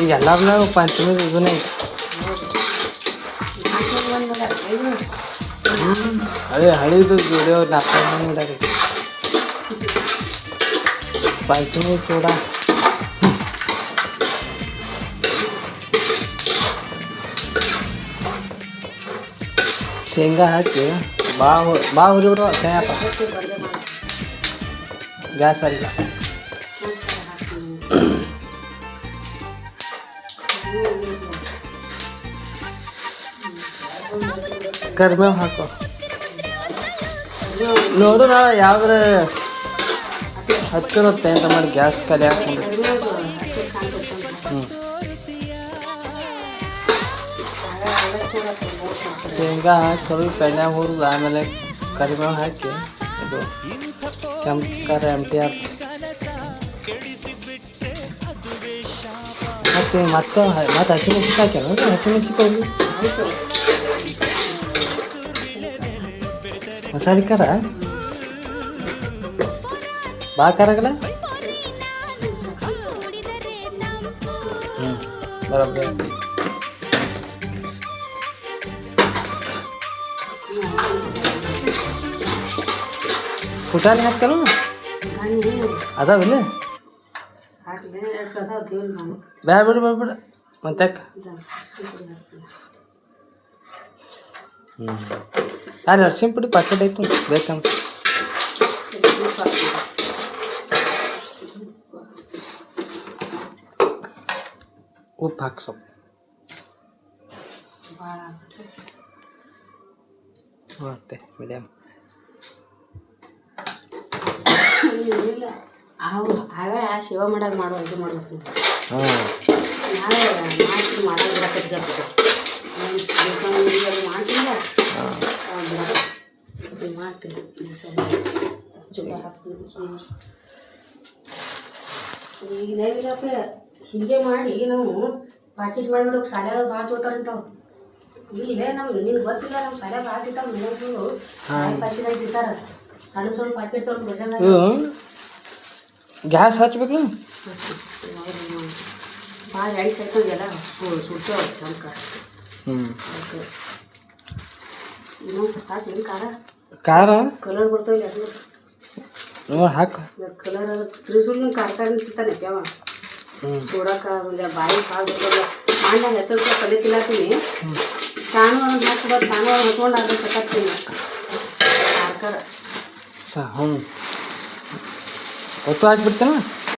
ಈಗ ಎಲ್ಲಾರನ್ನ ಪಂಚಮಿ ಇದನ್ನೇ ಅದೇ ಹಳಿದು ವಿಡಿಯೋ ನಾಲ್ಕು ನೋಡ್ರಿ ಪಂಚಮಿ ಚೂಡ ಶೇಂಗಾ ಹಾಕಿ ಬಾ ಹುರಿ ಬಿಡುವ ಕೈಯಪ್ಪ ಗ್ಯಾಸ್ ಅಲ್ಲ ಕರಿಬೇವು ಹಾಕೋ ನೋಡು ನಾಳೆ ಯಾವ್ದಾರ ಹಚ್ಚಿರುತ್ತೆ ಅಂತ ಮಾಡಿ ಗ್ಯಾಸ್ ಖಾಲಿ ಹಾಕೊಂಡು ಶೇಂಗಾ ಹಾಕಿ ಸ್ವಲ್ಪ ಎಣ್ಣೆ ಹುರಿದು ಆಮೇಲೆ ಕರಿಬೇವು ಹಾಕಿ ಇದು ಕೆಂಪು ಖಾರ MTR ಮತ್ತೆ ಹಸಿಮೆಣ್ಸಿಕಾಯಿ ಹಾಕ್ಯಾನ ಹಸಿಮೆಣ್ಸಿಕಾಯಿ ಮಸಾಲೆ ಖಾರ ಭಾಳ ಖಾರ ಆಗಲ್ಲ ಬರೋಬ್ಬರ ಪುಟಾಣಿ ಹಾಕ್ತಾರ ಅದಾವಿಲ್ಲ ಬೇಡ ಬಿಡು ಮತ್ತೆ ಅಲ್ಲಿ ಅರ್ಶಿನ ಪುಡಿ ಪಾಕೆಟ್ ಐತು ಬೇಕಂತ ಉಪ್ಪು ಹಾಕಿ ಸ್ವಲ್ಪ ಮತ್ತೆ ಮೀಡಿಯಮ್ ಆಗ ಸೇವಾ ಮಾಡಾಗ ಮಾಡೋ ಇದು ಮಾಡ್ಬೇಕು ಮಾಡ್ತಿಲ್ಲ ಮಾಡ್ತೀನಿ ಈಗ ಹೀಗೆ ಮಾಡಿ ನಾವು ಪಾಕೆಟ್ ಮಾಡಿಬಿಡೋಕೆ ಶಾಲ್ಯಾಗ ಭಾಳ ತೋತಾರಂತಾವ ಇಲ್ಲೇ ನಮ್ಗೆ ನಿನ್ಗೆ ಗೊತ್ತಿಲ್ಲ ನಮ್ಮ ಶಾಲ್ಯಾಗ ಭಾಳ ತಿಂತಾವ ಮನೆಯವರು ಪಸಿನಾಗ ತಿಂತಾರ ಸಣ್ಣ ಸಣ್ಣ ಪಾಕೆಟ್ ತೊಗೊಂಡು ಬಜಾರ್ದಾಗ ಗ್ಯಾಸ್ ಹಚ್ಬೇಕು ಭಾಳ ಎಣ್ಣೆ ಕಟ್ಕೊಂಡೆಲ್ಲ ಸುಡ್ತೇವೆ ನಮ್ಕ ಅದಕ್ಕೆ ಇನ್ನೊಂದು ಸ್ವಲ್ಪ ಹಾಕಿ ಖಾರ ಖಾರ ಕಲರ್ ಬರ್ತಾವಿಲ್ಲ ಅದು ನೋಡಿ ಹಾಕು ಕಲರ್ ತ್ರಿಸೂಲ್ ಖಾರ ತಿಂತಾನೆ ಪ್ಯಾವ ಸೋಡಾಕ ಬಾಯಿ ಸಾಲು ಬರ್ತಲ್ಲ ಮಾಡ್ಯಾಗ ಹೆಸರು ಕೂಡ ಪಲ್ಯ ತಿನ್ನತ್ತೀನಿ ತಾನು ಒಂದು ಹಾಕ್ಬೋದು ತಾನು ಅವ್ರು ಹೊತ್ಕೊಂಡು ಅದನ್ನು ಚಕ್ಕಾಗ್ತೀನಿ ಖಾರ ಹ್ಞೂ ಒತ್ತು ಹಾಕ್ಬಿಡ್ತೇನೆ